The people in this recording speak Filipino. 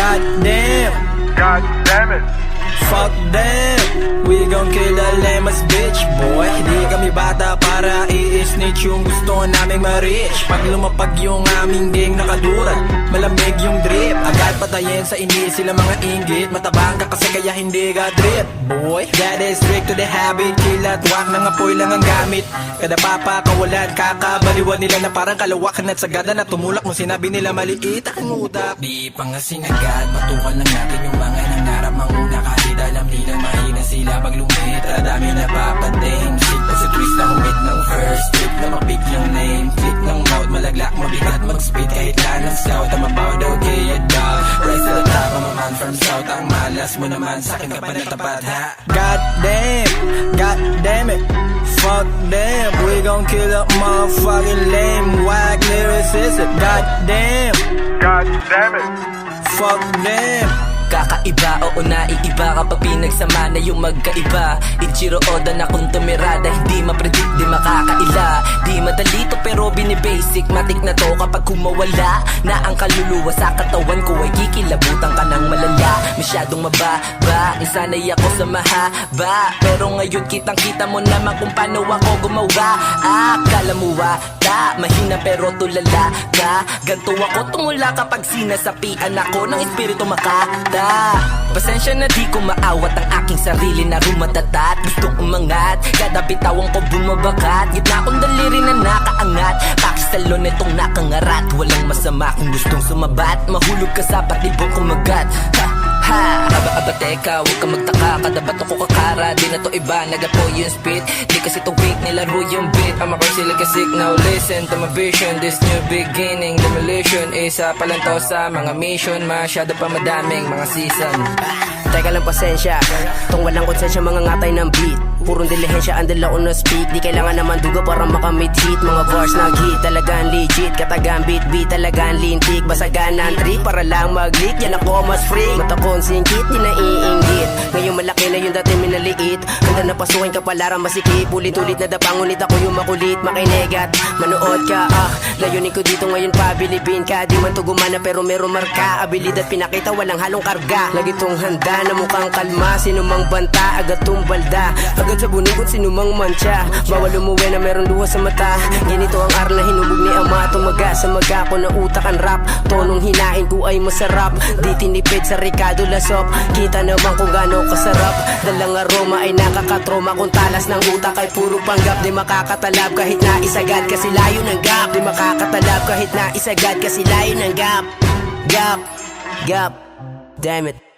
God damn it. Fuck them, we gon' kill the lamest bitch, boy. Di kami bata para i-snitch yung gusto naming ma-reach. Pag lumapag yung aming gang nakadurat, malamig yung drip. Agad patayin sa inis sila mga inggit. Matabang ka kasi kaya hindi ka drip, boy. That is strict to the habit. Kill at wak ng apoy lang ang gamit. Kada papakawalan, kakabaliwan nila na parang kalawakan at sagada na tumulak mo sinabi nila maliit ang utak. Di pa nga sinagad, matukan lang natin yung mga nangarap manguna. Kahit alam nila mahina sila pag lumit. Dami na papading shit pa sa twist na humit ng first trip na mapick yung name. Click ng mouth, malaglak, mabigat mag-spit. Kahit lanang scout, ang mabaw daw kaya dog. Rise to the top, I'm a man from south. Ang malas mo naman, sa'kin ka pa natapat ha. God damn it. Fuck them, we gon' kill a motherfucking lame whack lyricist. God damn it. Fuck them. Kakaiba, oo naiiba kapag pinagsama na yung magkaiba. Ichiro Oda na kung tumirada, hindi mapredict, di makakaila. Di madali to pero binibasic, matik na to kapag kumawala na ang kaluluwa sa katawan ko ay kikilabutan ka ng malala. Masyadong mababa, nasanay ako sa mahaba, pero ngayon kitang kita mo naman kung paano ako gumawa. Akala mo mahina pero tulala ka. Ganto ako tumula kapag sinasapian ako ng espiritu makata. Pasensya na di ko maawat ang aking sarili na rumatatat. Gustong umangat, kada bitawang ko bumabakat. Gitna kong daliri na nakaangat, pakisalon itong nakangarat. Walang masama kung gustong sumabat, mahulog ka sa patibong kumagat. Aba teka, huwag ka magtaka. Kada bato ko kakara, di na to iba. Nagapo yung spit, di kasi to weak, nilaro yung beat. I'm a crazy like a sick, now listen to my vision. This new beginning, demolition. Isa pa lang to sa mga mission, masyado pa madaming mga season. Teka lang pasensya, tong walang konsensya mga ngatay ng beat. Purong dilihensya ang dala on no speak. Di kailangan naman duga para makamit hit. Mga bars nag-hit, talagang legit. Katagang beat, talagang lintik. Basagan ng trick para lang mag-leak. Yan ako mas freak, mata kong singkit, di naiinggit. Ngayon malaki na yung dati minaliit. Handa na pasukin kapalaran masikip. Ulit-ulit na dapang, ngunit ako yung makulit. Makinig at manood ka, layunin ko dito ngayon pabilibin ka. Di man to gumana pero meron marka. Abilidad pinakita, walang halong karga. Lagi tong handa na mukhang kalma. Sino mang banta, agad tumbalda. Agad sa bunikot, sino mang mancha. Bawal umuwi na meron luha sa mata. Ganito ang aral na hinubog ni ama. Tumaga sa maga ko na utak ang rap. Tonong hinain ko ay masarap. Di tinipid sa Ricardo Lasop. Kita naman kung gaano kasarap. Dalang aroma ay nakakatroma. Kung talas ng utak ay puro panggap. Di makakatalab kahit na isagad kasi layo ng gap. Di makakatalab kahit na isagad kasi layo ng gap. Gap, damn it.